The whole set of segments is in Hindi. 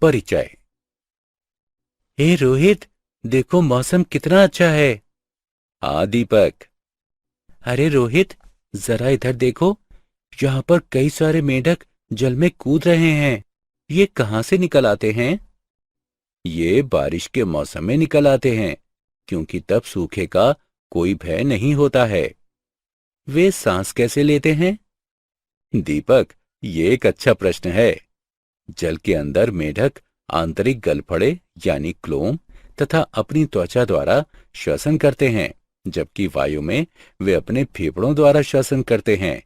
परिचय। हे रोहित, देखो मौसम कितना अच्छा है। हाँ दीपक। अरे रोहित, जरा इधर देखो, यहाँ पर कई सारे मेंढक जल में कूद रहे हैं। ये कहाँ से निकल आते हैं? ये बारिश के मौसम में निकल आते हैं, क्योंकि तब सूखे का कोई भय नहीं होता है। वे सांस कैसे लेते हैं? दीपक, ये एक अच्छा प्रश्न है। जल के अंदर मेढक आंतरिक गलफड़े यानी क्लोम तथा अपनी त्वचा द्वारा श्वसन करते हैं, जबकि वायु में वे अपने फेफड़ों द्वारा श्वसन करते हैं।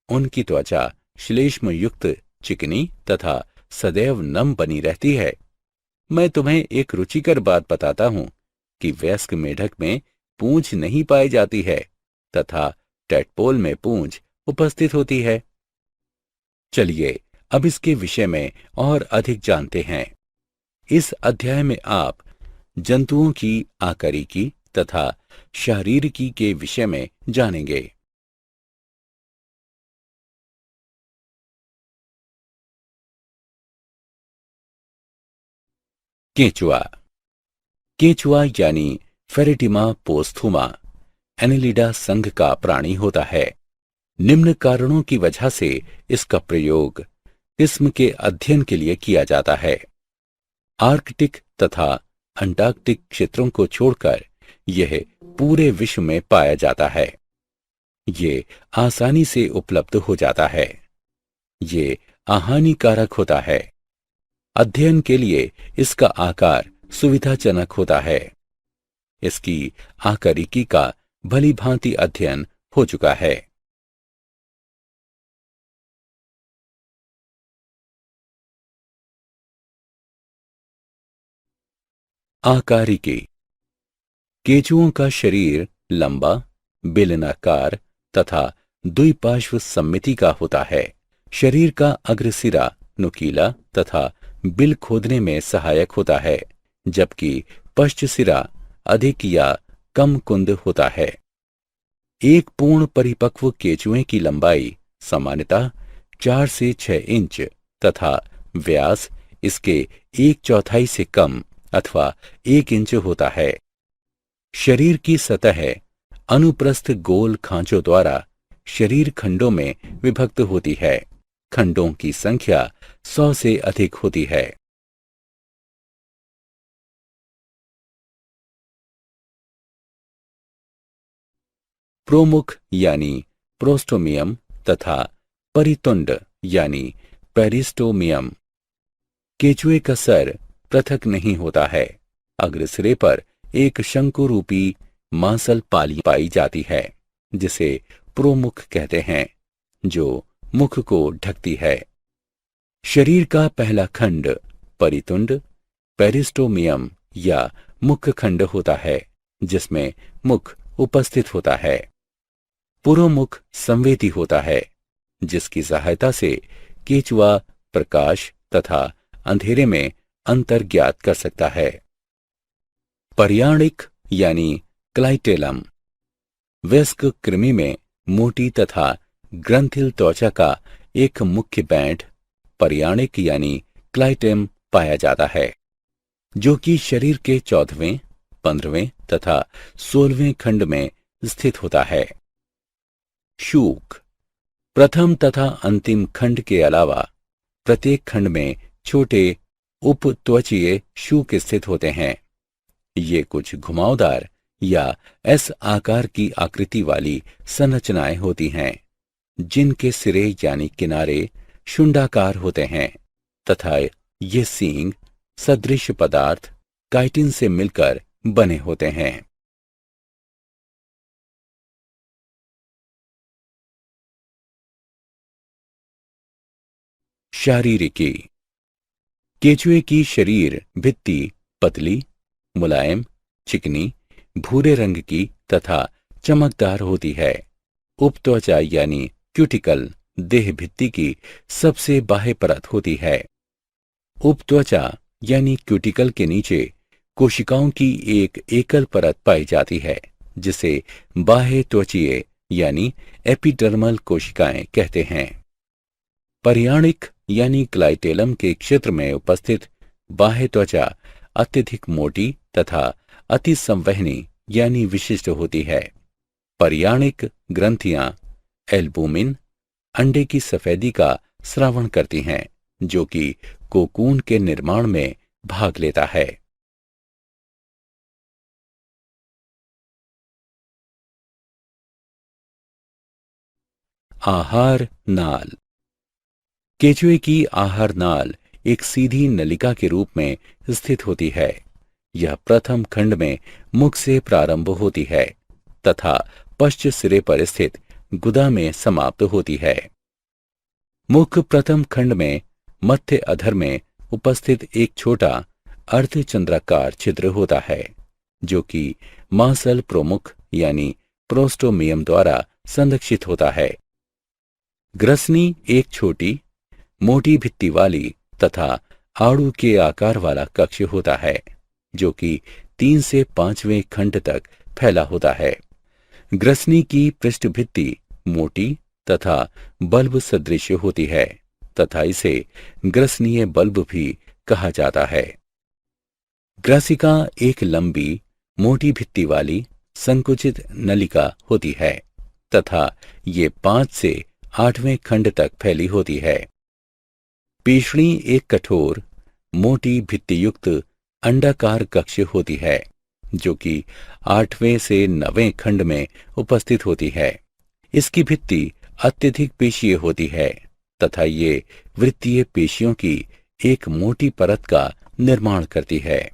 उनकी त्वचा श्लेष्म युक्त, चिकनी तथा सदैव नम बनी रहती है। मैं तुम्हें एक रुचिकर बात बताता हूं कि वयस्क मेढक में पूंछ नहीं पाई जाती है तथा टैडपोल में पूंछ उपस्थित होती है। चलिए अब इसके विषय में और अधिक जानते हैं। इस अध्याय में आप जंतुओं की आकारिकी तथा शारीरिकी के विषय में जानेंगे। केंचुआ। केंचुआ यानी फेरेटिमा पोस्थुमा एनेलिडा संघ का प्राणी होता है। निम्न कारणों की वजह से इसका प्रयोग किस्म के अध्ययन के लिए किया जाता है। आर्कटिक तथा अंटार्कटिक क्षेत्रों को छोड़कर यह पूरे विश्व में पाया जाता है। ये आसानी से उपलब्ध हो जाता है। ये अहानिकारक होता है। अध्ययन के लिए इसका आकार सुविधाजनक होता है। इसकी आकारिकी का भली भांति अध्ययन हो चुका है। आकारिकी। केंचुओं का शरीर लंबा, बेलनाकार तथा द्विपार्श्व सममिति का होता है। शरीर का अग्रसिरा नुकीला तथा बिल खोदने में सहायक होता है, जबकि पश्च सिरा अधिक या कम कुंद होता है। एक पूर्ण परिपक्व केंचुए की लंबाई सामान्यतः 4 से 6 इंच तथा व्यास इसके 1/4 से कम अथवा 1 इंच होता है। शरीर की सतह अनुप्रस्थ गोल खांचों द्वारा शरीर खंडों में विभक्त होती है। खंडों की संख्या 100 से अधिक होती है। प्रोमुख यानी प्रोस्टोमियम तथा परितुंड यानी पेरिस्टोमियम। केंचुए का सर पृथक नहीं होता है। अग्रसिरे पर एक शंकु रूपी मांसल पाली पाई जाती है, जिसे प्रोमुख कहते हैं, जो मुख को ढकती है। शरीर का पहला खंड परितुंड पेरिस्टोमियम या मुख खंड होता है, जिसमें मुख उपस्थित होता है। पुरोमुख संवेदी होता है, जिसकी सहायता से केंचुआ प्रकाश तथा अंधेरे में अंतर ज्ञात कर सकता है। पर्याणिक यानी क्लाइटेलम। वयस्क कृमि में मोटी तथा ग्रंथिल त्वचा का एक मुख्य बैंड पर्याणिक यानी क्लाइटेम पाया जाता है, जो कि शरीर के 14वें, 15वें तथा 16वें खंड में स्थित होता है। शूक। प्रथम तथा अंतिम खंड के अलावा प्रत्येक खंड में छोटे उपत्वचीय शूक स्थित होते हैं। ये कुछ घुमावदार या एस आकार की आकृति वाली संरचनाएं होती हैं, जिनके सिरे यानी किनारे शुंडाकार होते हैं तथा ये सींग सदृश पदार्थ काइटिन से मिलकर बने होते हैं। शारीरिकी। केंचुए की शरीर भित्ति पतली, मुलायम, चिकनी, भूरे रंग की तथा चमकदार होती है। उपत्वचा यानी क्यूटिकल देह भित्ति की सबसे बाह्य परत होती है। उपत्वचा यानी क्यूटिकल के नीचे कोशिकाओं की एक एकल परत पाई जाती है, जिसे बाह्य त्वचीय यानी एपिडर्मल कोशिकाएं कहते हैं। परियाणिक यानी क्लाइटेलम के क्षेत्र में उपस्थित बाह्य त्वचा अत्यधिक मोटी तथा अति संवहनी यानी विशिष्ट होती है। परियाणिक ग्रंथियां एल्बुमिन अंडे की सफेदी का स्रावण करती हैं, जो कि कोकून के निर्माण में भाग लेता है। आहार नाल। केचुए की आहार नाल एक सीधी नलिका के रूप में स्थित होती है। यह प्रथम खंड में मुख से प्रारंभ होती है तथा पश्च सिरे पर स्थित गुदा में समाप्त होती है। मुख प्रथम खंड में मध्य अधर में उपस्थित एक छोटा अर्धचंद्राकार छिद्र होता है, जो कि मांसल प्रमुख यानी प्रोस्टोमियम द्वारा संरक्षित होता है। ग्रसनी एक छोटी मोटी भित्ति वाली तथा आड़ू के आकार वाला कक्ष होता है, जो कि 3 से 5वें खंड तक फैला होता है। ग्रसनी की पृष्ठ भित्ति मोटी तथा बल्ब सदृश होती है तथा इसे ग्रसनीय बल्ब भी कहा जाता है। ग्रासिका एक लंबी मोटी भित्ति वाली संकुचित नलिका होती है तथा ये 5 से 8वें खंड तक फैली होती है। पेशणी एक कठोर मोटी भित्तियुक्त अंडाकार कक्ष होती है, जो कि 8वें से 9वें खंड में उपस्थित होती है। इसकी भित्ति अत्यधिक पेशीय होती है तथा ये वृत्तीय पेशियों की एक मोटी परत का निर्माण करती है।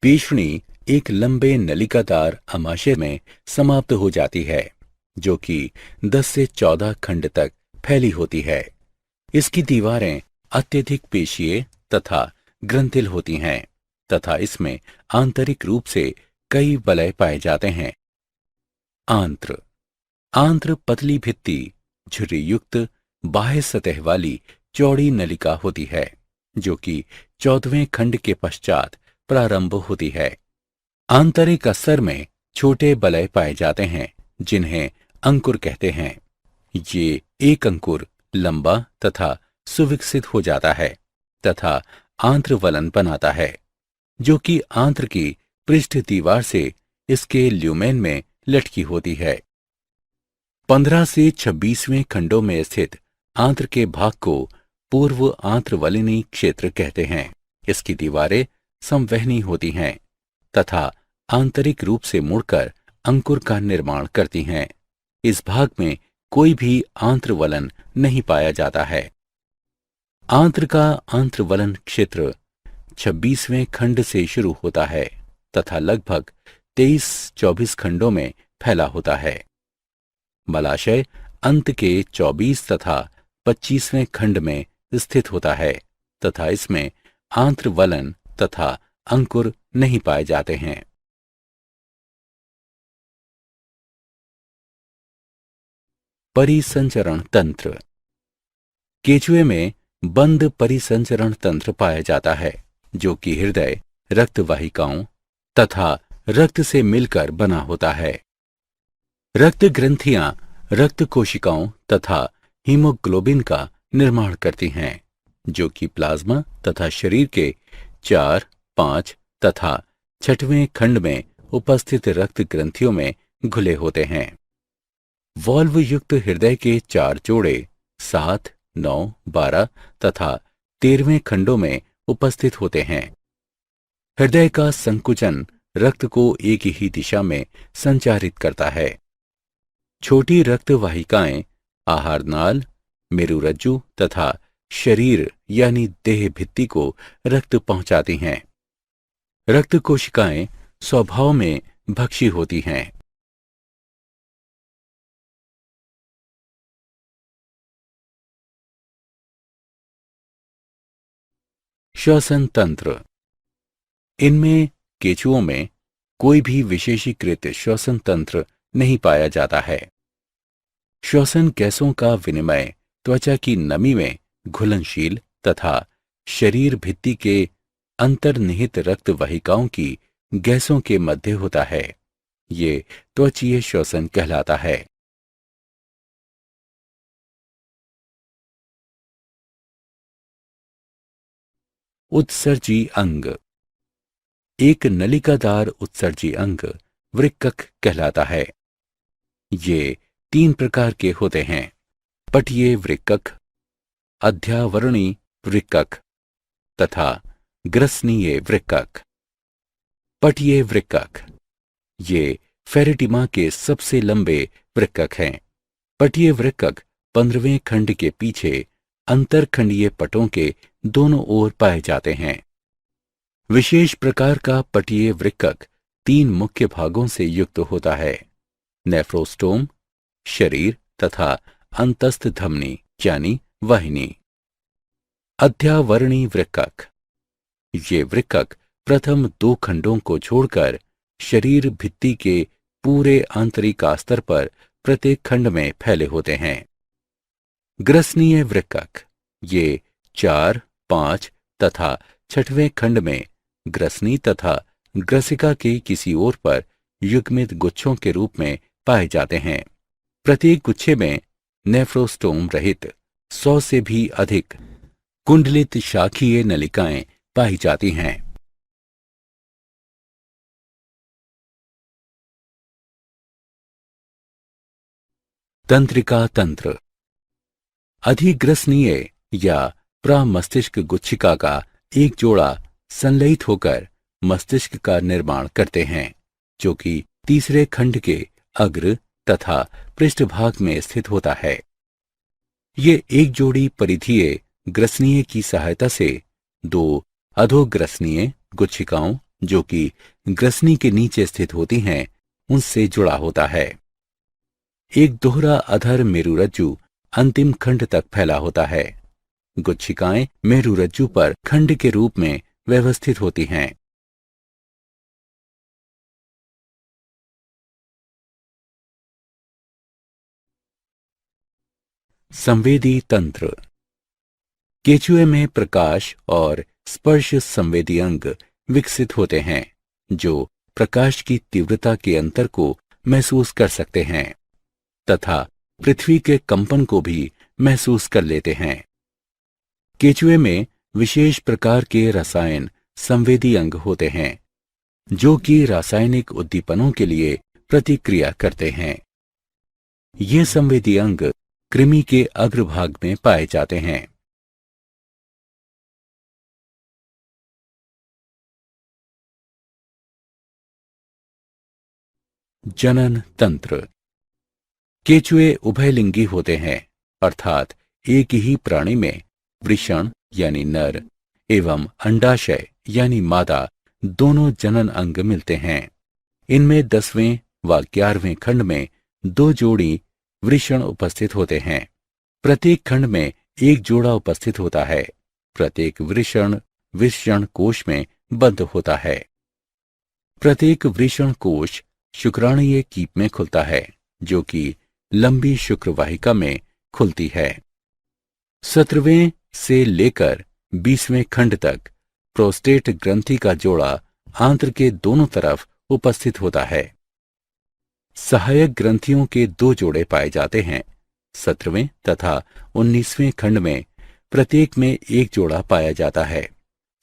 पेशणी एक लंबे नलिकादार अमाशय में समाप्त हो जाती है, जो कि 10 से 14 खंड तक फैली होती है। इसकी दीवारें अत्यधिक पेशीय तथा ग्रंथिल होती हैं तथा इसमें आंतरिक रूप से कई वलय पाए जाते हैं। आंत्र। आंत्र पतली भित्ति झुर्री युक्त बाह्य सतह वाली चौड़ी नलिका होती है, जो कि 14वें खंड के पश्चात प्रारंभ होती है। आंतरिक अस्तर में छोटे वलय पाए जाते हैं, जिन्हें अंकुर कहते हैं। ये एक अंकुर लंबा तथा सुविकसित हो जाता है तथा आंत्रवलन बनाता है, जो कि आंत्र की पृष्ठ दीवार से इसके ल्यूमेन में लटकी होती है। 15 से 26वें खंडों में स्थित आंत्र के भाग को पूर्व आंत्रवलिनी क्षेत्र कहते हैं। इसकी दीवारें संवहनी होती हैं तथा आंतरिक रूप से मुड़कर अंकुर का निर्माण करती हैं। इस भाग में कोई भी आंत्रवलन नहीं पाया जाता है। आंत्र का आंत्रवलन क्षेत्र 26वें खंड से शुरू होता है तथा लगभग 23-24 खंडों में फैला होता है। मलाशय अंत के 24 तथा 25वें खंड में स्थित होता है तथा इसमें आंत्रवलन तथा अंकुर नहीं पाए जाते हैं। परिसंचरण तंत्र। केचुए में बंद परिसंचरण तंत्र पाया जाता है, जो कि हृदय, रक्त वाहिकाओं तथा रक्त से मिलकर बना होता है। रक्त ग्रंथियां रक्त कोशिकाओं तथा हीमोग्लोबिन का निर्माण करती हैं, जो कि प्लाज्मा तथा शरीर के 4, 5 तथा 6वें खंड में उपस्थित रक्त ग्रंथियों में घुले होते हैं। वॉल्व युक्त हृदय के 4 जोड़े 7, 9, 12 तथा 13वें खंडों में उपस्थित होते हैं। हृदय का संकुचन रक्त को एक ही दिशा में संचारित करता है। छोटी रक्त वाहिकाएं आहार नाल, मेरुरज्जु तथा शरीर यानी देह भित्ति को रक्त पहुंचाती हैं। रक्त कोशिकाएं स्वभाव में भक्षी होती हैं। श्वसन तंत्र। इनमें केचुओं में कोई भी विशेषीकृत श्वसन तंत्र नहीं पाया जाता है। श्वसन गैसों का विनिमय त्वचा की नमी में घुलनशील तथा शरीर भित्ति के अंतर्निहित रक्त वाहिकाओं की गैसों के मध्य होता है। ये त्वचीय श्वसन कहलाता है। उत्सर्जी अंग। एक नलिकादार उत्सर्जी अंग वृक्कक कहलाता है। ये 3 प्रकार के होते हैं: पटीय वृक्कक, अध्यावरणी वृक्कक तथा ग्रसनीय वृक्कक। पटीय वृक्कक ये फेरेटिमा के सबसे लंबे वृक्कक हैं। पटीय वृक्कक 15वें खंड के पीछे अंतरखंडीय पटों के दोनों ओर पाए जाते हैं। विशेष प्रकार का पटीय वृक्कक 3 मुख्य भागों से युक्त होता है: नेफ्रोस्टोम, शरीर तथा अंतस्थ धमनी यानी वाहिनी। अध्यावरणी वृक्कक ये वृक्कक प्रथम 2 खंडों को छोड़कर शरीर भित्ति के पूरे आंतरिक स्तर पर प्रत्येक खंड में फैले होते हैं। ग्रसनीय वृक्कक ये 4, 5 तथा 6वें खंड में ग्रसनी तथा ग्रसिका के किसी ओर पर युग्मित गुच्छों के रूप में पाए जाते हैं। प्रत्येक गुच्छे में नेफ्रोस्टोम रहित 100 से भी अधिक कुंडलित शाखीय नलिकाएं पाई जाती हैं। तंत्रिका तंत्र। अधिग्रसनीय या प्रमस्तिष्क गुच्छिका का एक जोड़ा संलयित होकर मस्तिष्क का निर्माण करते हैं, जो कि तीसरे खंड के अग्र तथा पृष्ठभाग में स्थित होता है। ये एक जोड़ी परिधीय ग्रसनीय की सहायता से 2 अधोग्रसनीय गुच्छिकाओं, जो कि ग्रसनी के नीचे स्थित होती हैं, उनसे जुड़ा होता है। एक दोहरा अधर मेरुरज्जु अंतिम खंड तक फैला होता है। गुच्छिकाएं मेरुरज्जु पर खंड के रूप में व्यवस्थित होती हैं। संवेदी तंत्र। केचुए में प्रकाश और स्पर्श संवेदी अंग विकसित होते हैं, जो प्रकाश की तीव्रता के अंतर को महसूस कर सकते हैं तथा पृथ्वी के कंपन को भी महसूस कर लेते हैं। केचुए में विशेष प्रकार के रसायन संवेदी अंग होते हैं, जो कि रासायनिक उद्दीपनों के लिए प्रतिक्रिया करते हैं। ये संवेदी अंग कृमि के अग्रभाग में पाए जाते हैं। जनन तंत्र। केचुए उभयलिंगी होते हैं, अर्थात एक ही प्राणी में वृषण यानी नर एवं अंडाशय यानी मादा दोनों जनन अंग मिलते हैं। इनमें 10वें व 11वें खंड में 2 जोड़ी वृषण उपस्थित होते हैं। प्रत्येक खंड में एक जोड़ा उपस्थित होता है। प्रत्येक वृषण कोश में बंद होता है। प्रत्येक वृषण कोश शुक्राणुीय कीप में खुलता है, जो कि लंबी शुक्रवाहिका में खुलती है। 17वें से लेकर 20वें खंड तक प्रोस्टेट ग्रंथि का जोड़ा आंत्र के दोनों तरफ उपस्थित होता है। सहायक ग्रंथियों के 2 जोड़े पाए जाते हैं। 17वें तथा 19वें खंड में प्रत्येक में एक जोड़ा पाया जाता है।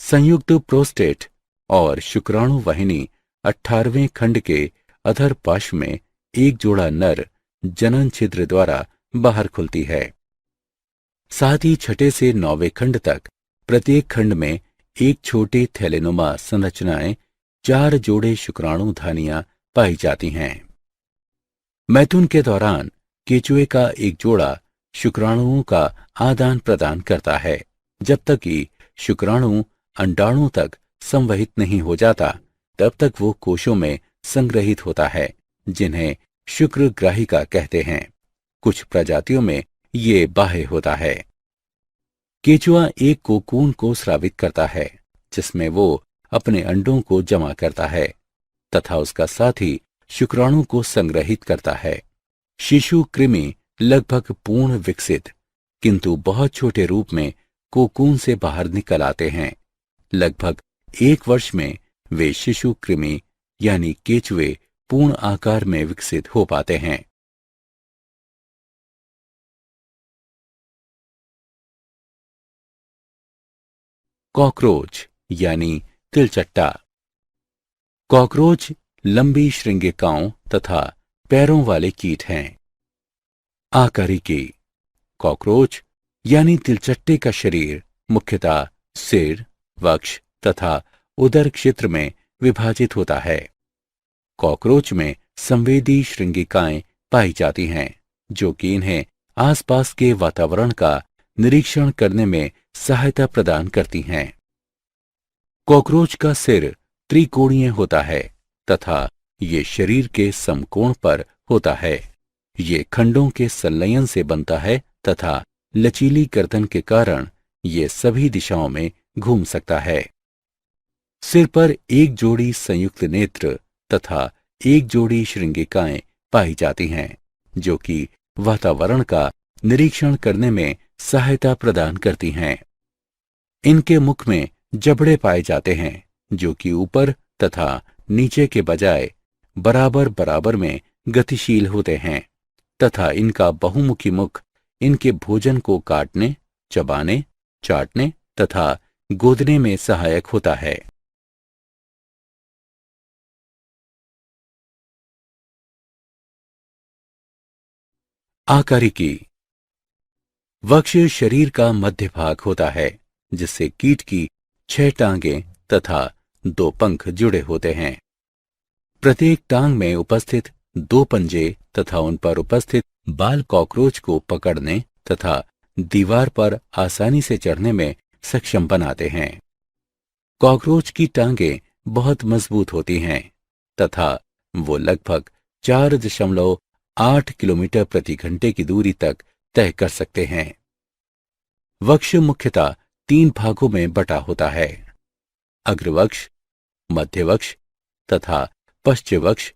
संयुक्त प्रोस्टेट और शुक्राणु वाहिनी 18वें खंड के अधर पार्श्व में एक जोड़ा नर जनन छिद्र द्वारा बाहर खुलती है। साथ ही 6 से 9वें खंड तक प्रत्येक खंड में एक छोटी थैलेनुमा संरचनाएं 4 जोड़े शुक्राणु धानियां पाई जाती हैं। मैथुन के दौरान केचुए का एक जोड़ा शुक्राणुओं का आदान प्रदान करता है, जब तक कि शुक्राणु अंडाणु तक संवहित नहीं हो जाता, तब तक वो कोशों में संग्रहित होता है, जिन्हें शुक्रग्राहिका कहते हैं। कुछ प्रजातियों में ये बाह्य होता है। केचुआ एक कोकून को स्रावित करता है, जिसमें वो अपने अंडों को जमा करता है तथा उसका साथी शुक्राणु को संग्रहित करता है। शिशु कृमि लगभग पूर्ण विकसित किंतु बहुत छोटे रूप में कोकून से बाहर निकल आते हैं। लगभग 1 वर्ष में वे शिशु कृमि यानी केचुए पूर्ण आकार में विकसित हो पाते हैं। कॉकरोच यानी तिलचट्टा। कॉकरोच लंबी श्रृंगिकाओं तथा पैरों वाले कीट हैं। आकारिकी। कॉकरोच यानी तिलचट्टे का शरीर मुख्यतः सिर, वक्ष तथा उदर क्षेत्र में विभाजित होता है। कॉकरोच में संवेदी श्रृंगिकाएं पाई जाती हैं, जो कि इन्हें आसपास के वातावरण का निरीक्षण करने में सहायता प्रदान करती हैं। कॉकरोच का सिर त्रिकोणीय होता है तथा ये शरीर के समकोण पर होता है। ये खंडों के संलयन से बनता है तथा लचीली गर्दन के कारण ये सभी दिशाओं में घूम सकता है। सिर पर एक जोड़ी संयुक्त नेत्र तथा एक जोड़ी श्रृंगिकाएं पाई जाती हैं, जो कि वातावरण का निरीक्षण करने में सहायता प्रदान करती हैं। इनके मुख में जबड़े पाए जाते हैं, जो कि ऊपर तथा नीचे के बजाय बराबर बराबर में गतिशील होते हैं तथा इनका बहुमुखी मुख इनके भोजन को काटने, चबाने, चाटने तथा गोदने में सहायक होता है। आकारिकी। वक्ष शरीर का मध्य भाग होता है, जिससे कीट की 6 टांगें तथा 2 पंख जुड़े होते हैं। प्रत्येक टांग में उपस्थित 2 पंजे तथा उन पर उपस्थित बाल कॉकरोच को पकड़ने तथा दीवार पर आसानी से चढ़ने में सक्षम बनाते हैं। कॉकरोच की टांगें बहुत मजबूत होती हैं तथा वो लगभग 4.8 किलोमीटर प्रति घंटे की दूरी तक तय कर सकते हैं। वक्ष मुख्यतः 3 भागों में बटा होता है: अग्रवक्ष, मध्यवक्ष तथा पश्चवक्ष।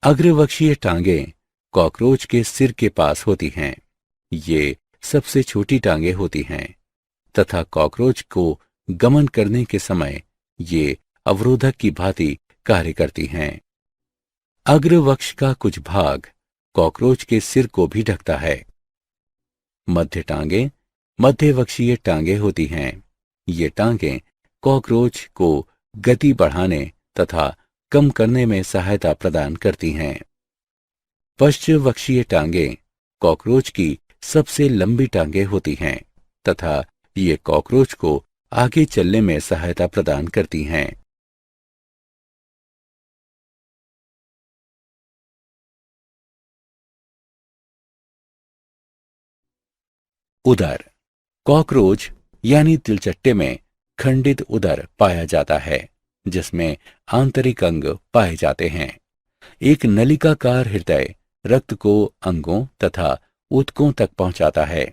अग्रवक्षीय टांगें कॉकरोच के सिर के पास होती हैं। ये सबसे छोटी टांगें होती हैं तथा कॉकरोच को गमन करने के समय ये अवरोधक की भांति कार्य करती हैं। अग्रवक्ष का कुछ भाग कॉकरोच के सिर को भी ढकता है। मध्य टांगें मध्यवक्षीय टांगें होती हैं। ये टांगें कॉकरोच को गति बढ़ाने तथा कम करने में सहायता प्रदान करती हैं। पश्चवक्षीय टांगें कॉकरोच की सबसे लंबी टांगें होती हैं तथा ये कॉकरोच को आगे चलने में सहायता प्रदान करती हैं। उदर। कॉकरोच यानी तिलचट्टे में खंडित उदर पाया जाता है, जिसमें आंतरिक अंग पाए जाते हैं। एक नलिकाकार हृदय रक्त को अंगों तथा ऊतकों तक पहुंचाता है।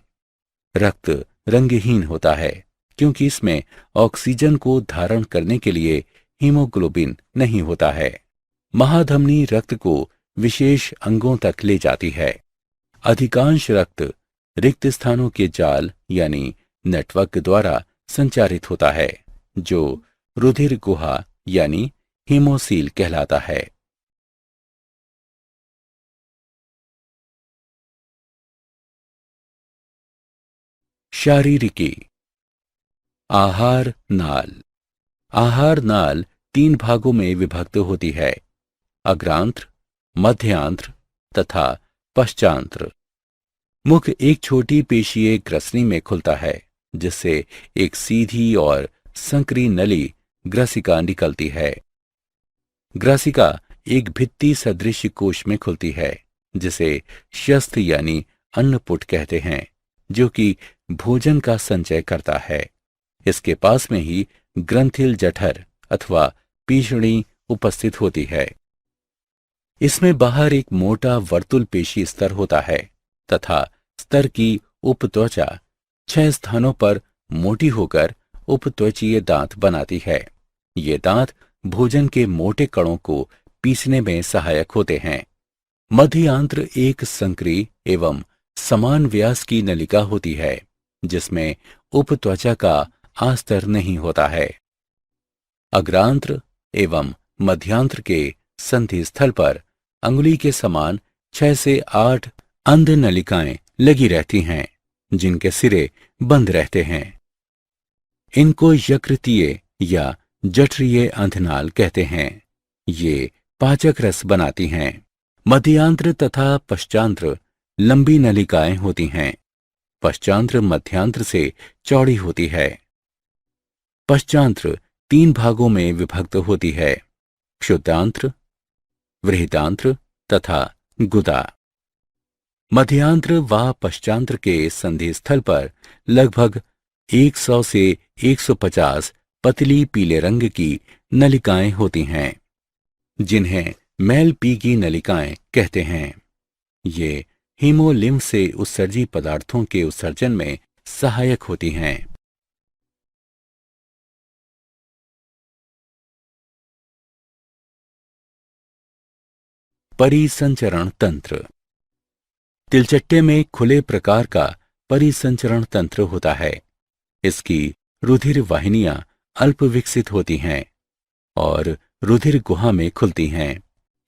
रक्त रंगहीन होता है, क्योंकि इसमें ऑक्सीजन को धारण करने के लिए हीमोग्लोबिन नहीं होता है। महाधमनी रक्त को विशेष अंगों तक ले जाती है। अधिकांश रक्त रिक्त स्थानों के जाल यानी नेटवर्क द्वारा संचारित होता है, जो रुधिर गुहा यानी हीमोसील कहलाता है। शारीरिकी। आहार नाल। आहार नाल 3 भागों में विभक्त होती है: अग्रांत्र, मध्यांत्र तथा पश्चांत्र। मुख एक छोटी पेशीय ग्रसनी में खुलता है, जिससे एक सीधी और संकरी नली ग्रसिका निकलती है। ग्रसिका एक भित्ति सदृश कोश में खुलती है, जिसे शस्थ यानी अन्नपुट कहते हैं, जो कि भोजन का संचय करता है। इसके पास में ही ग्रंथिल जठर अथवा पीषणी उपस्थित होती है। इसमें बाहर एक मोटा वर्तुल पेशी स्तर होता है तथा स्तर की उपत्वचा 6 स्थानों पर मोटी होकर उपत्वचीय दांत बनाती है। ये दांत भोजन के मोटे कणों को पीसने में सहायक होते हैं। मध्यांत्र एक संकरी एवं समान व्यास की नलिका होती है, जिसमें उपत्वचा का आस्तर नहीं होता है। अग्रांत्र एवं मध्यांत्र के संधि स्थल पर अंगुली के समान 6 से 8 अंध नलिकाएं लगी रहती हैं, जिनके सिरे बंद रहते हैं। इनको यकृतीय या जठरीय अंधनाल कहते हैं। ये पाचक रस बनाती हैं। मध्यांत्र तथा पश्चांत्र लंबी नलिकाएं होती हैं। पश्चांत्र मध्यांत्र से चौड़ी होती है। पश्चांत्र 3 भागों में विभक्त होती है: क्षुद्रांत्र, वृहदांत्र तथा गुदा। मध्यांत्र व पश्चांत्र के संधि स्थल पर लगभग 100 से 150 पतली पीले रंग की नलिकाएं होती हैं, जिन्हें मैलपीगी नलिकाएं कहते हैं। ये हीमोलिम्फ से उत्सर्जी पदार्थों के उत्सर्जन में सहायक होती हैं। परिसंचरण तंत्र। तिलचट्टे में खुले प्रकार का परिसंचरण तंत्र होता है। इसकी रुधिर वाहिनियां अल्प विकसित होती हैं और रुधिर गुहा में खुलती हैं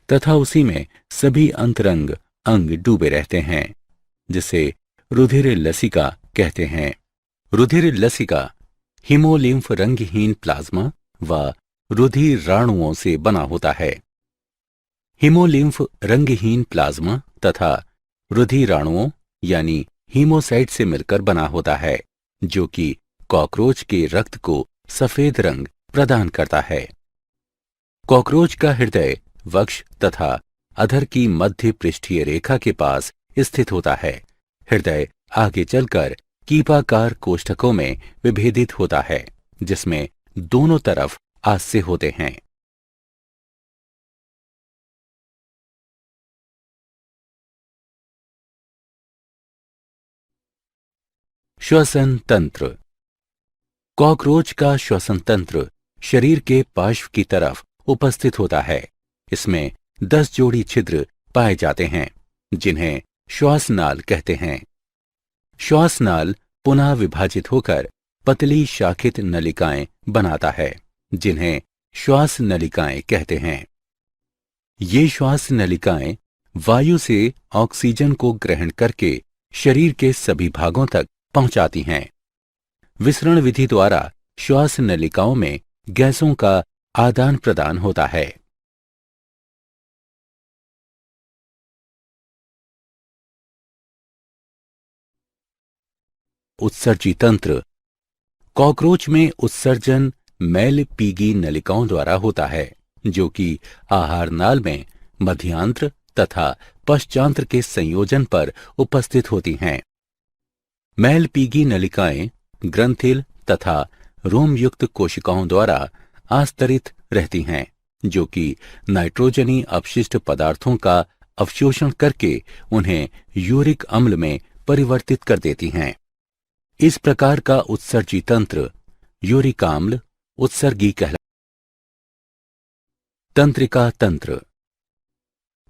तथा उसी में सभी अंतरंग अंग डूबे रहते हैं, जिसे रुधिर लसिका कहते हैं। रुधिर लसिका हीमोलिम्फ रंगहीन प्लाज्मा व रुधिर राणुओं से बना होता है। हीमोलिम्फ रंगहीन प्लाज्मा तथा रुधिराणुओं यानी हीमोसाइट से मिलकर बना होता है, जो कि कॉकरोच के रक्त को सफेद रंग प्रदान करता है। कॉकरोच का हृदय वक्ष तथा अधर की मध्य पृष्ठीय रेखा के पास स्थित होता है। हृदय आगे चलकर कीपाकार कोष्ठकों में विभेदित होता है, जिसमें दोनों तरफ आस्य होते हैं। श्वसन तंत्र। कॉकरोच का श्वसन तंत्र शरीर के पार्श्व की तरफ उपस्थित होता है। इसमें 10 जोड़ी छिद्र पाए जाते हैं, जिन्हें श्वासनाल कहते हैं। श्वासनाल पुनः विभाजित होकर पतली शाखित नलिकाएं बनाता है, जिन्हें श्वास नलिकाएं कहते हैं। ये श्वास नलिकाएं वायु से ऑक्सीजन को ग्रहण करके शरीर के सभी भागों तक पहुंचाती हैं। विसरण विधि द्वारा श्वास नलिकाओं में गैसों का आदान प्रदान होता है। उत्सर्जी तंत्र। कॉकरोच में उत्सर्जन मैलपीगी नलिकाओं द्वारा होता है, जो कि आहार नाल में मध्यांत्र तथा पश्चांत्र के संयोजन पर उपस्थित होती हैं। मैलपीगी नलिकाएं ग्रंथिल तथा रोमयुक्त कोशिकाओं द्वारा आस्तरित रहती हैं, जो कि नाइट्रोजनी अपशिष्ट पदार्थों का अवशोषण करके उन्हें यूरिक अम्ल में परिवर्तित कर देती हैं। इस प्रकार का उत्सर्जी तंत्र यूरिक अम्ल उत्सर्गी कहलाता है। तंत्रिका तंत्र।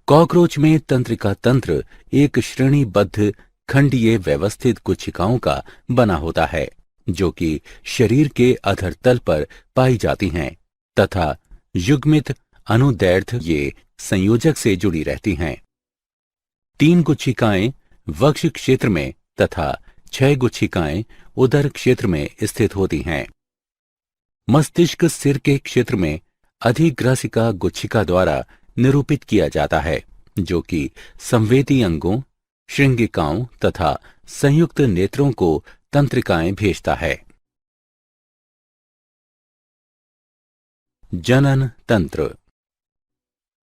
कॉकरोच में तंत्रिका तंत्र एक श्रेणीबद्ध खंडीय व्यवस्थित गुच्छिकाओं का बना होता है, जो कि शरीर के अधर तल पर पाई जाती हैं तथा युग्मित अनुदैर्ध्य ये संयोजक से जुड़ी रहती हैं। 3 गुच्छिकाएं वक्ष क्षेत्र में तथा 6 गुच्छिकाएं उदर क्षेत्र में स्थित होती हैं। मस्तिष्क सिर के क्षेत्र में अधिग्रासिका गुच्छिका द्वारा निरूपित किया जाता है, जो कि संवेदी अंगों, श्रृंगिकाओं तथा संयुक्त नेत्रों को तंत्रिकाएं भेजता है। जनन तंत्र।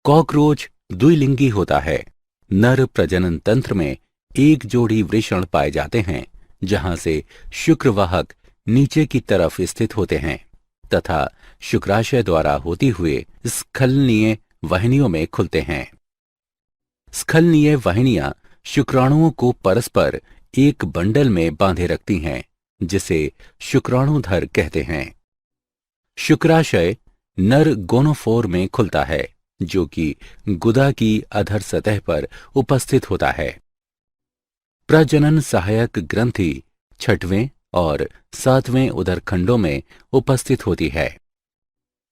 कॉकरोच द्विलिंगी होता है। नर प्रजनन तंत्र में एक जोड़ी वृषण पाए जाते हैं, जहां से शुक्रवाहक नीचे की तरफ स्थित होते हैं तथा शुक्राशय द्वारा होती हुए स्खलनीय वाहिनियों में खुलते हैं। स्खलनीय वाहिनियां शुक्राणुओं को परस्पर एक बंडल में बांधे रखती हैं, जिसे शुक्राणुधर कहते हैं। शुक्राशय नर गोनोफोर में खुलता है, जो कि गुदा की अधर सतह पर उपस्थित होता है। प्रजनन सहायक ग्रंथि 6वें और 7वें उदर खंडों में उपस्थित होती है।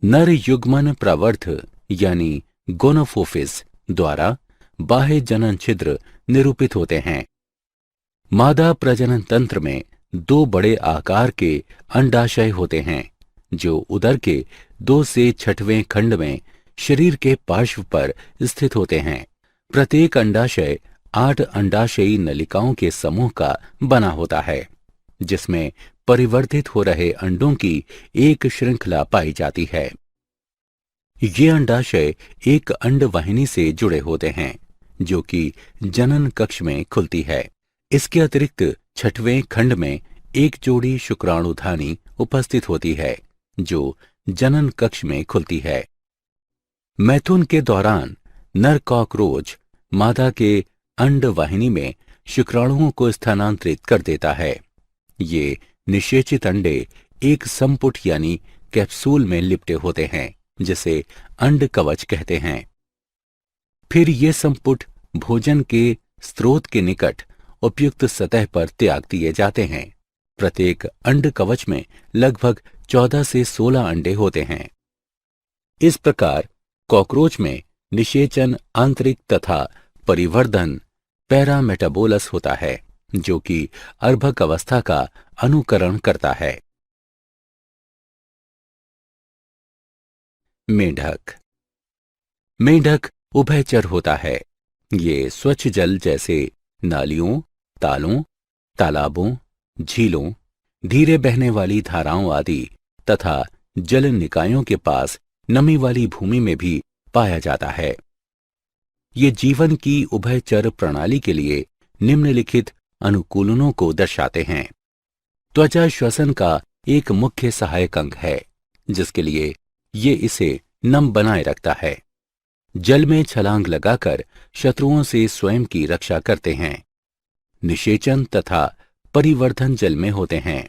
नर युग्मन प्रवर्ध यानी गोनोफोफिस द्वारा बाह्य जनन छिद्र निरूपित होते हैं। मादा प्रजनन तंत्र में दो बड़े आकार के अंडाशय होते हैं जो उदर के 2 से 6वें खंड में शरीर के पार्श्व पर स्थित होते हैं। प्रत्येक अंडाशय 8 अंडाशयी नलिकाओं के समूह का बना होता है जिसमें परिवर्तित हो रहे अंडों की एक श्रृंखला पाई जाती है। ये अंडाशय एक अंडवाहिनी से जुड़े होते हैं जो कि जनन कक्ष में खुलती है। इसके अतिरिक्त 6वें खंड में एक जोड़ी शुक्राणुधानी उपस्थित होती है जो जनन कक्ष में खुलती है। मैथुन के दौरान नर कॉकरोच मादा के अंडवाहिनी में शुक्राणुओं को स्थानांतरित कर देता है। ये निषेचित अंडे एक संपुट यानी कैप्सूल में लिपटे होते हैं जिसे अंड कवच कहते हैं। फिर ये संपुट भोजन के स्रोत के निकट उपयुक्त सतह पर त्याग दिए जाते हैं। प्रत्येक अंड कवच में लगभग 14 से 16 अंडे होते हैं। इस प्रकार कॉकरोच में निषेचन, आंतरिक तथा परिवर्धन पैरामेटाबोलस होता है जो कि अर्भक अवस्था का अनुकरण करता है। मेंढक। मेंढक उभयचर होता है। ये स्वच्छ जल जैसे नालियों, तालों, तालाबों, झीलों, धीरे बहने वाली धाराओं आदि तथा जल निकायों के पास नमी वाली भूमि में भी पाया जाता है। ये जीवन की उभयचर प्रणाली के लिए निम्नलिखित अनुकूलनों को दर्शाते हैं। त्वचा श्वसन का एक मुख्य सहायक अंग है जिसके लिए ये इसे नम बनाए रखता है। जल में छलांग लगाकर शत्रुओं से स्वयं की रक्षा करते हैं। निषेचन तथा परिवर्धन जल में होते हैं।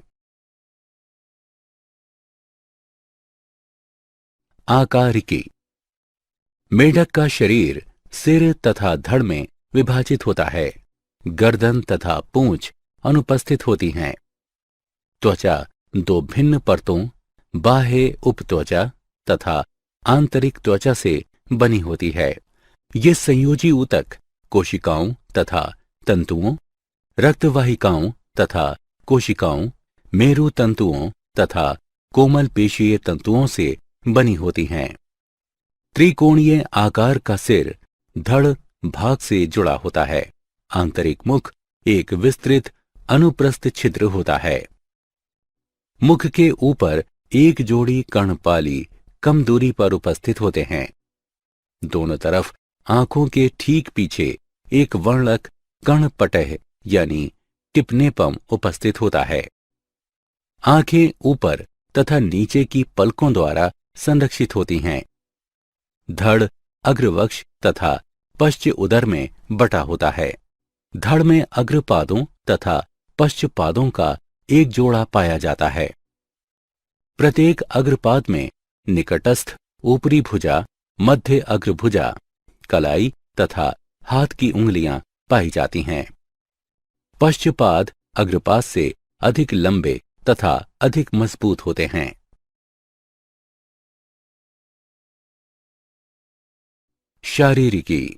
आकारिकी। मेढक का शरीर सिर तथा धड़ में विभाजित होता है। गर्दन तथा पूंछ अनुपस्थित होती हैं। त्वचा 2 भिन्न परतों, बाह्य उपत्वचा तथा आंतरिक त्वचा से बनी होती है। ये संयोजी ऊतक कोशिकाओं तथा तंतुओं, रक्तवाहिकाओं तथा कोशिकाओं, मेरु तंतुओं तथा कोमल पेशीय तंतुओं से बनी होती हैं। त्रिकोणीय आकार का सिर धड़ भाग से जुड़ा होता है। आंतरिक मुख एक विस्तृत अनुप्रस्थ छिद्र होता है। मुख के ऊपर एक जोड़ी कर्णपाली कम दूरी पर उपस्थित होते हैं। दोनों तरफ आंखों के ठीक पीछे एक वर्णक कर्णपटह यानी टिप्नेपम उपस्थित होता है। आंखें ऊपर तथा नीचे की पलकों द्वारा संरक्षित होती हैं। धड़ अग्रवक्ष तथा पश्च उदर में बटा होता है। धड़ में अग्रपादों तथा पश्च पादों का एक जोड़ा पाया जाता है। प्रत्येक अग्रपाद में निकटस्थ ऊपरी भुजा, मध्य अग्रभुजा, कलाई तथा हाथ की उंगलियां पाई जाती हैं। पश्चपाद अग्रपाद से अधिक लंबे तथा अधिक मजबूत होते हैं। शारीरिकी।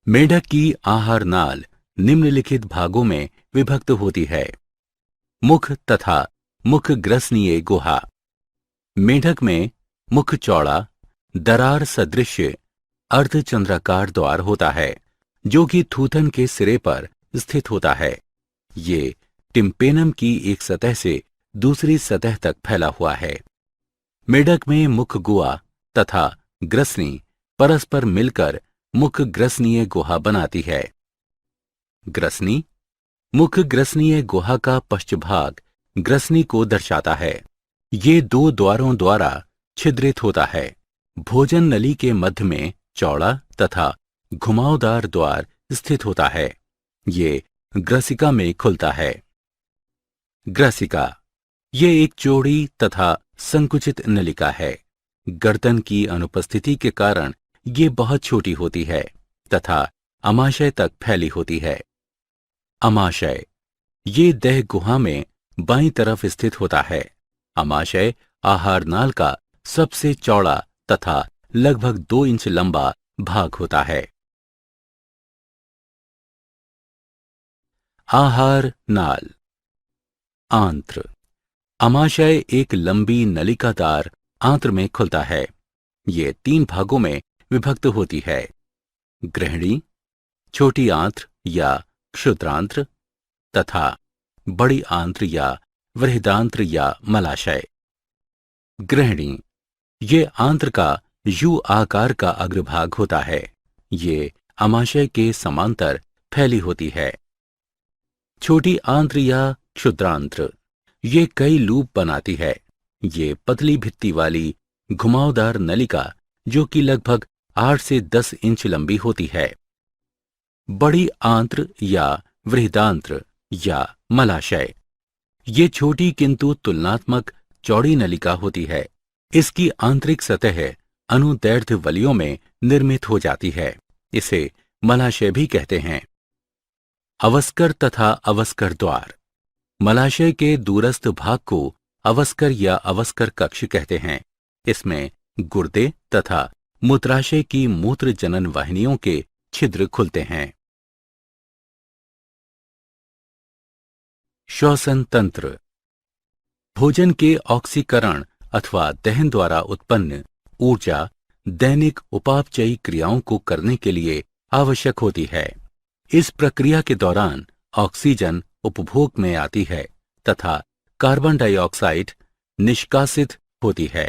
मेढक की आहार नाल निम्नलिखित भागों में विभक्त होती है। मुख तथा मुख ग्रसनीय गुहा। मेढक में मुख चौड़ा, दरार सदृश अर्धचंद्राकार द्वार होता है जो कि थूथन के सिरे पर स्थित होता है। ये टिम्पेनम की एक सतह से दूसरी सतह तक फैला हुआ है। मेढक में मुख गुहा तथा ग्रसनी परस्पर मिलकर मुख ग्रसनीय गुहा बनाती है। ग्रसनी मुख ग्रसनीय गुहा का पश्चभाग ग्रसनी को दर्शाता है। ये 2 द्वारों द्वारा छिद्रित होता है। भोजन नली के मध्य में चौड़ा तथा घुमावदार द्वार स्थित होता है। ये ग्रसिका में खुलता है। ग्रसिका ये एक चौड़ी तथा संकुचित नलिका है। गर्दन की अनुपस्थिति के कारण ये बहुत छोटी होती है तथा अमाशय तक फैली होती है। अमाशय ये देह गुहा में बाईं तरफ स्थित होता है। अमाशय आहार नाल का सबसे चौड़ा तथा लगभग 2 इंच लंबा भाग होता है। आहार नाल। आंत्र। अमाशय एक लंबी नलिकादार आंत्र में खुलता है। ये 3 भागों में विभक्त होती है। गृहिणी, छोटी आंत्र या क्षुद्रांत्र तथा बड़ी आंत्र या वृहदांत्र या मलाशय। गृहिणी। ये आंत्र का यू आकार का अग्रभाग होता है। ये अमाशय के समांतर फैली होती है। छोटी आंत्र या क्षुद्रांत्र। ये कई लूप बनाती है। ये पतली भित्ति वाली घुमावदार नलिका जो कि लगभग 8 से 10 इंच लंबी होती है। बड़ी आंत्र या वृहदांत्र या मलाशय। ये छोटी किंतु तुलनात्मक चौड़ी नलिका होती है। इसकी आंतरिक सतह अनुदैर्ध्य वलियों में निर्मित हो जाती है। इसे मलाशय भी कहते हैं। अवस्कर तथा अवस्कर द्वार। मलाशय के दूरस्थ भाग को अवस्कर या अवस्कर कक्ष कहते हैं। इसमें गुर्दे तथा मूत्राशय की मूत्र जनन वाहिनियों के छिद्र खुलते हैं। श्वसन तंत्र। भोजन के ऑक्सीकरण अथवा दहन द्वारा उत्पन्न ऊर्जा दैनिक उपापचयी क्रियाओं को करने के लिए आवश्यक होती है। इस प्रक्रिया के दौरान ऑक्सीजन उपभोग में आती है तथा कार्बन डाइऑक्साइड निष्कासित होती है।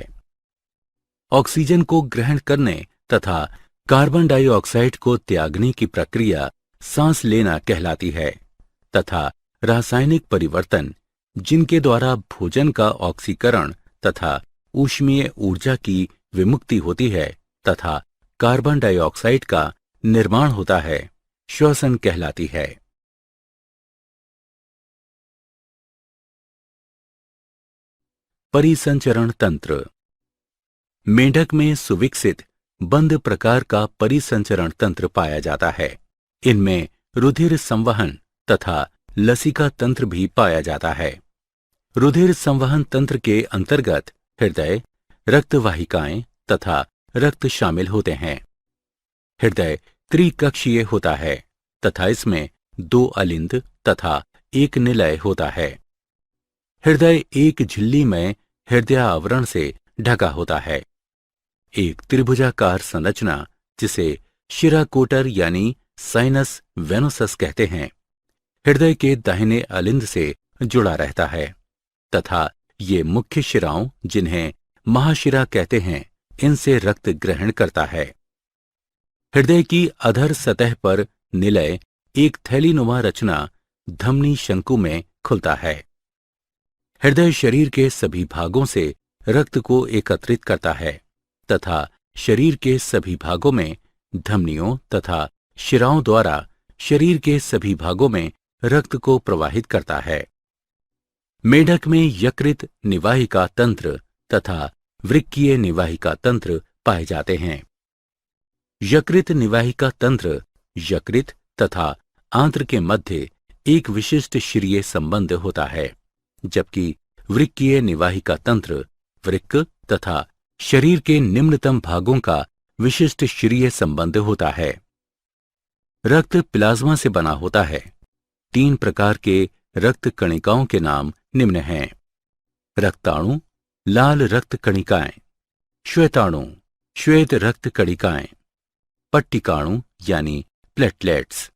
ऑक्सीजन को ग्रहण करने तथा कार्बन डाइऑक्साइड को त्यागने की प्रक्रिया सांस लेना कहलाती है तथा रासायनिक परिवर्तन जिनके द्वारा भोजन का ऑक्सीकरण तथा ऊष्मीय ऊर्जा की विमुक्ति होती है तथा कार्बन डाइऑक्साइड का निर्माण होता है, श्वसन कहलाती है। परिसंचरण तंत्र। मेंढक में सुविकसित बंद प्रकार का परिसंचरण तंत्र पाया जाता है। इनमें रुधिर संवहन तथा लसिका तंत्र भी पाया जाता है। रुधिर संवहन तंत्र के अंतर्गत हृदय, रक्तवाहिकाएं तथा रक्त शामिल होते हैं। हृदय त्रिकक्षीय होता है तथा इसमें 2 अलिंद तथा 1 निलय होता है। हृदय एक झिल्ली में हृदय आवरण से ढका होता है। एक त्रिभुजाकार संरचना जिसे शिराकोटर यानी साइनस वेनोसस कहते हैं, हृदय के दाहिने अलिंद से जुड़ा रहता है तथा ये मुख्य शिराओं जिन्हें महाशिरा कहते हैं, इनसे रक्त ग्रहण करता है। हृदय की अधर सतह पर निलय एक थैलीनुमा रचना धमनी शंकु में खुलता है। हृदय शरीर के सभी भागों से रक्त को एकत्रित करता है तथा शरीर के सभी भागों में धमनियों तथा शिराओं द्वारा शरीर के सभी भागों में रक्त को प्रवाहित करता है। मेढक में यकृत निवाहिका तंत्र तथा वृक्कीय निवाहिका तंत्र पाए जाते हैं। यकृत निवाहिका तंत्र यकृत तथा आंत्र के मध्य एक विशिष्ट शिरीय संबंध होता है, जबकि वृक्कीय निवाहिका तंत्र वृक्क तथा शरीर के निम्नतम भागों का विशिष्ट शिरीय संबंध होता है। रक्त प्लाज्मा से बना होता है। 3 प्रकार के रक्त कणिकाओं के नाम निम्न हैं। रक्ताणु, लाल रक्त कणिकाएं। श्वेताणु, श्वेत रक्त कणिकाएं। पट्टिकाणु यानी प्लेटलेट्स।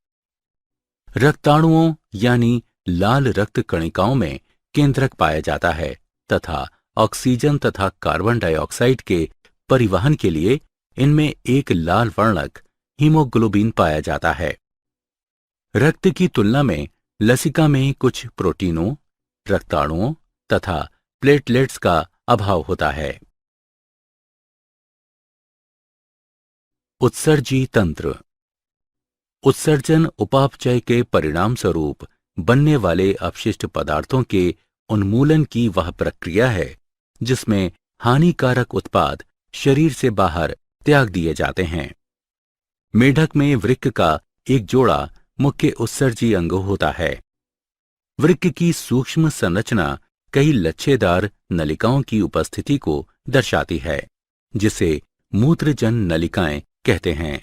रक्ताणुओं यानी लाल रक्त कणिकाओं में केंद्रक पाया जाता है तथा ऑक्सीजन तथा कार्बन डाइऑक्साइड के परिवहन के लिए इनमें एक लाल वर्णक हीमोग्लोबिन पाया जाता है। रक्त की तुलना में लसिका में कुछ प्रोटीनों, रक्ताणुओं तथा प्लेटलेट्स का अभाव होता है। उत्सर्जी तंत्र। उत्सर्जन उपापचय के परिणाम स्वरूप बनने वाले अपशिष्ट पदार्थों के उन्मूलन की वह प्रक्रिया है जिसमें हानिकारक उत्पाद शरीर से बाहर त्याग दिए जाते हैं। मेढक में वृक्क का एक जोड़ा मुख्य उत्सर्जी अंग होता है। वृक्क की सूक्ष्म संरचना कई लच्छेदार नलिकाओं की उपस्थिति को दर्शाती है, जिसे मूत्रजन नलिकाएं कहते हैं।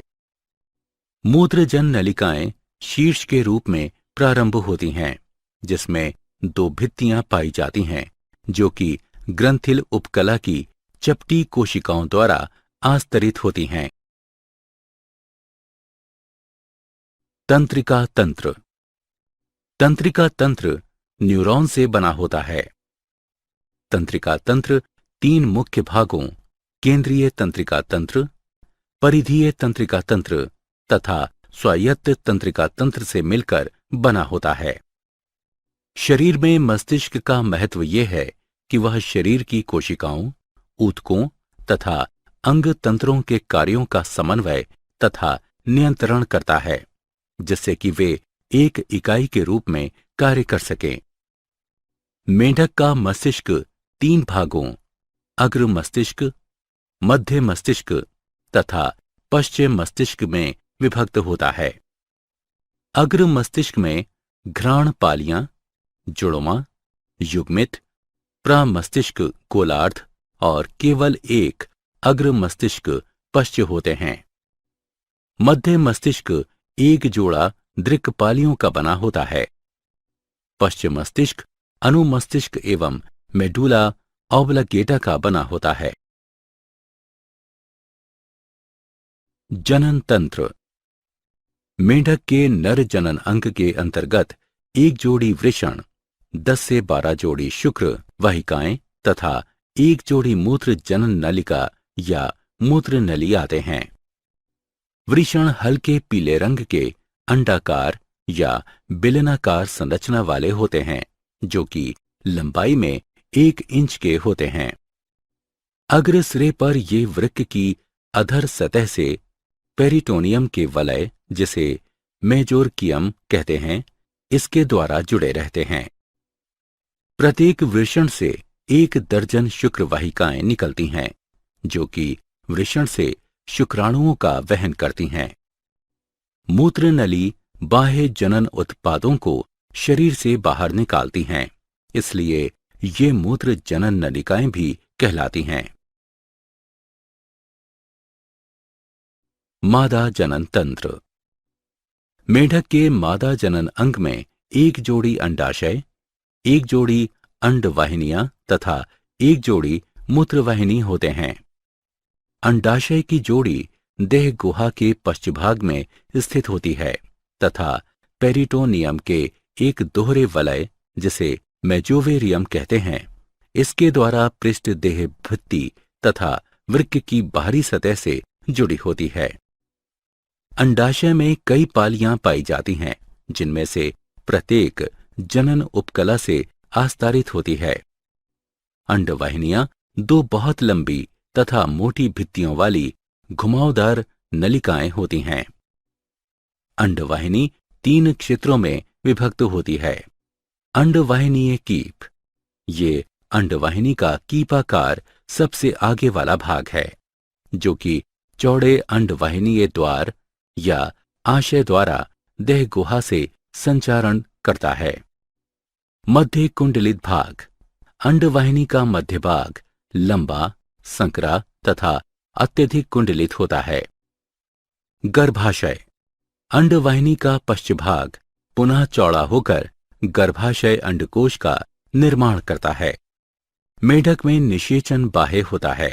मूत्रजन नलिकाएं शीर्ष के रूप में प्रारंभ होती हैं, जिसमें दो भित्तियां पाई जाती हैं, जो कि ग्रंथिल उपकला की चपटी कोशिकाओं द्वारा आस्तरित होती हैं। तंत्रिका तंत्र। तंत्रिका तंत्र न्यूरॉन से बना होता है। तंत्रिका तंत्र तीन मुख्य भागों केंद्रीय तंत्रिका तंत्र, परिधीय तंत्रिका तंत्र तथा स्वायत्त तंत्रिका तंत्र से मिलकर बना होता है। शरीर में मस्तिष्क का महत्व यह है कि वह शरीर की कोशिकाओं, ऊतकों तथा अंग तंत्रों के कार्यों का समन्वय तथा नियंत्रण करता है, जिससे कि वे एक इकाई के रूप में कार्य कर सकें। मेंढक का मस्तिष्क तीन भागों अग्र मस्तिष्क, मध्य मस्तिष्क तथा पश्चिम मस्तिष्क में विभक्त होता है। अग्र मस्तिष्क में घ्राण पालियां, जुड़वां, युग्मित, प्रमस्तिष्क गोलार्ध और केवल एक अग्र मस्तिष्क पश्च होते हैं। मध्य मस्तिष्क एक जोड़ा दृक्पालियों का बना होता है। पश्चिम मस्तिष्क अनुमस्तिष्क एवं मेडुला ऑब्लांगेटा का बना होता है। जनन तंत्र। मेंढक के नर जनन अंग के अंतर्गत एक जोड़ी वृषण, 10 से 12 जोड़ी शुक्र वाहिकाएं तथा एक जोड़ी मूत्र जनन नलिका या मूत्र नली आते हैं। वृषण हल्के पीले रंग के अंडाकार या बेलनाकार संरचना वाले होते हैं, जो कि लंबाई में 1 इंच के होते हैं। अग्र सिरे पर ये वृक्क की अधर सतह से पेरिटोनियम के वलय, जिसे मेजोरकियम कहते हैं, इसके द्वारा जुड़े रहते हैं। प्रत्येक वृषण से 1 दर्जन शुक्र वाहिकाएं निकलती हैं, जो कि वृषण से शुक्राणुओं का वहन करती हैं। मूत्र नली बाह्य जनन उत्पादों को शरीर से बाहर निकालती हैं, इसलिए ये मूत्र जनन नलिकाएं भी कहलाती हैं। मादा जनन तंत्र। मेंढक के मादा जनन अंग में एक जोड़ी अंडाशय, एक जोड़ी अंडवाहिनियां तथा एक जोड़ी मूत्रवाहिनी होते हैं। अंडाशय की जोड़ी देह गुहा के पश्चभाग में स्थित होती है तथा पेरिटोनियम के एक दोहरे वलय, जिसे मेजोवेरियम कहते हैं, इसके द्वारा पृष्ठ देह भित्ति तथा वृक्क की बाहरी सतह से जुड़ी होती है। अंडाशय में कई पालियां पाई जाती हैं, जिनमें से प्रत्येक जनन उपकला से आस्तारित होती है। अंडवाहिनियां 2 बहुत लंबी तथा मोटी भित्तियों वाली घुमावदार नलिकाएं होती हैं। अंडवाहिनी 3 क्षेत्रों में विभक्त होती है। अंडवाहिनीय कीप। ये अंडवाहिनी का कीपाकार सबसे आगे वाला भाग है, जो कि चौड़े अंडवाहिनीय द्वार या आशय द्वारा देह गुहा से संचारण करता है। मध्य कुंडलित भाग। अंडवाहिनी का मध्य भाग लंबा, संकरा तथा अत्यधिक कुंडलित होता है। गर्भाशय। अंडवाहिनी का पश्चभाग पुनः चौड़ा होकर गर्भाशय अंडकोश का निर्माण करता है। मेढक में निषेचन बाह्य होता है।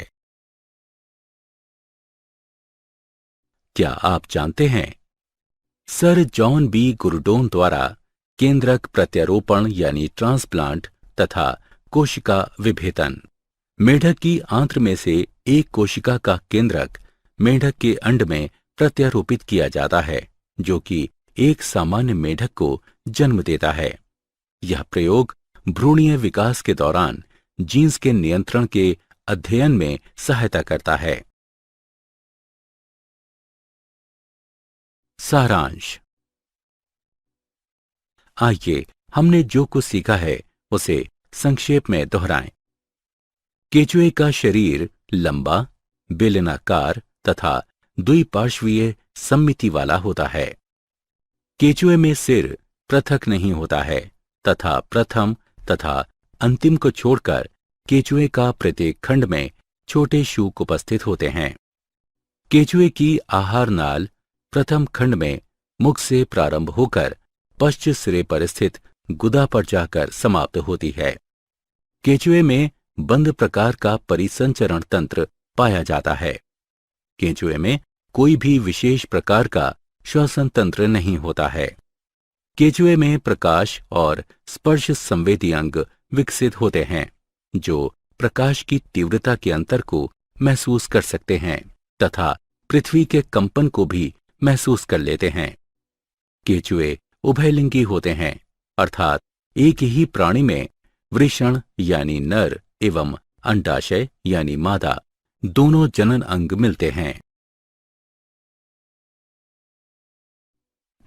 क्या आप जानते हैं, सर जॉन बी गुरडोन द्वारा केंद्रक प्रत्यारोपण यानी ट्रांसप्लांट तथा कोशिका विभेदन। मेढक की आंत्र में से एक कोशिका का केंद्रक मेढक के अंड में प्रत्यारोपित किया जाता है, जो कि एक सामान्य मेढक को जन्म देता है। यह प्रयोग भ्रूणीय विकास के दौरान जीन्स के नियंत्रण के अध्ययन में सहायता करता है। सारांश। आइए हमने जो कुछ सीखा है उसे संक्षेप में दोहराएं। केचुए का शरीर लंबा, बेलनाकार तथा द्विपार्श्वीय सममिति वाला होता है। केचुए में सिर पृथक नहीं होता है तथा प्रथम तथा अंतिम को छोड़कर केचुए का प्रत्येक खंड में छोटे शूक उपस्थित होते हैं। केंचुए की आहार नाल प्रथम खंड में मुख से प्रारंभ होकर पश्च सिरे पर स्थित गुदा पर जाकर समाप्त होती है। केंचुए में बंद प्रकार का परिसंचरण तंत्र पाया जाता है। केंचुए में कोई भी विशेष प्रकार का श्वसन तंत्र नहीं होता है। केंचुए में प्रकाश और स्पर्श संवेदी अंग विकसित होते हैं, जो प्रकाश की तीव्रता के अंतर को महसूस कर सकते हैं तथा पृथ्वी के कंपन को भी महसूस कर लेते हैं। केंचुए उभयलिंगी होते हैं, अर्थात एक ही प्राणी में वृषण यानी नर एवं अंडाशय यानी मादा दोनों जनन अंग मिलते हैं।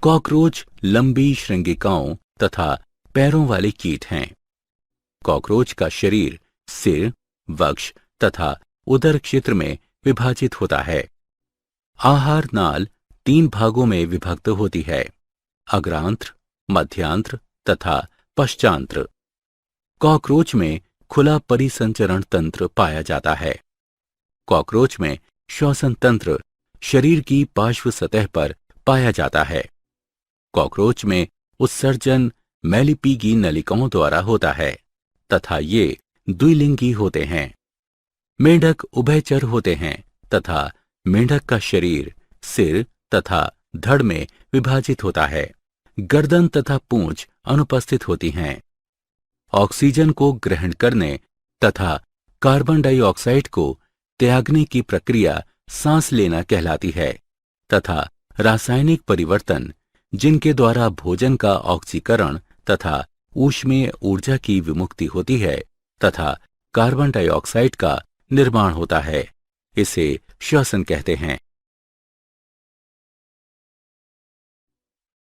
कॉकरोच लंबी श्रृंगिकाओं तथा पैरों वाले कीट हैं। कॉकरोच का शरीर सिर, वक्ष तथा उदर क्षेत्र में विभाजित होता है। आहार नाल 3 भागों में विभक्त होती है: अग्रांत्र, मध्यांत्र तथा पश्चांत्र। कॉकरोच में खुला परिसंचरण तंत्र पाया जाता है। कॉकरोच में श्वसन तंत्र शरीर की पार्श्व सतह पर पाया जाता है। कॉकरोच में उत्सर्जन मैलिपीगी नलिकाओं द्वारा होता है तथा ये द्विलिंगी होते हैं। मेंढक उभयचर होते हैं तथा मेंढक का शरीर सिर तथा धड़ में विभाजित होता है। गर्दन तथा पूंछ अनुपस्थित होती हैं। ऑक्सीजन को ग्रहण करने तथा कार्बन डाइऑक्साइड को त्यागने की प्रक्रिया सांस लेना कहलाती है तथा रासायनिक परिवर्तन जिनके द्वारा भोजन का ऑक्सीकरण तथा ऊष्मीय ऊर्जा की विमुक्ति होती है तथा कार्बन डाइऑक्साइड का निर्माण होता है, इसे श्वसन कहते हैं।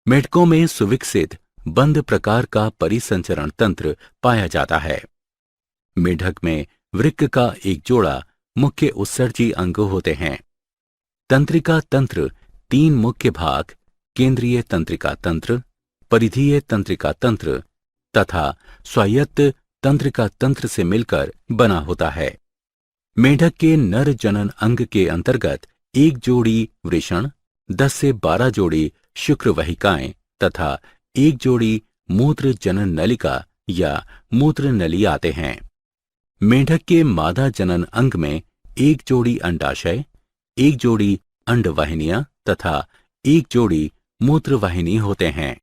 मेढकों में सुविकसित बंद प्रकार का परिसंचरण तंत्र पाया जाता है। मेढक में वृक्क का एक जोड़ा मुख्य उत्सर्जी अंग होते हैं। तंत्रिका तंत्र 3 मुख्य भाग केंद्रीय तंत्रिका तंत्र, परिधीय तंत्रिका तंत्र तथा स्वायत्त तंत्रिका तंत्र से मिलकर बना होता है। मेढक के नर जनन अंग के अंतर्गत 1 जोड़ी वृषण, 10 से 12 जोड़ी शुक्र वहिकाएं तथा 1 जोड़ी मूत्र जनन नलिका या मूत्र नली आते हैं। मेढक के मादा जनन अंग में 1 जोड़ी अंडाशय, 1 जोड़ी अंडवाहिनियां तथा 1 जोड़ी मूत्रवाहिनी होते हैं।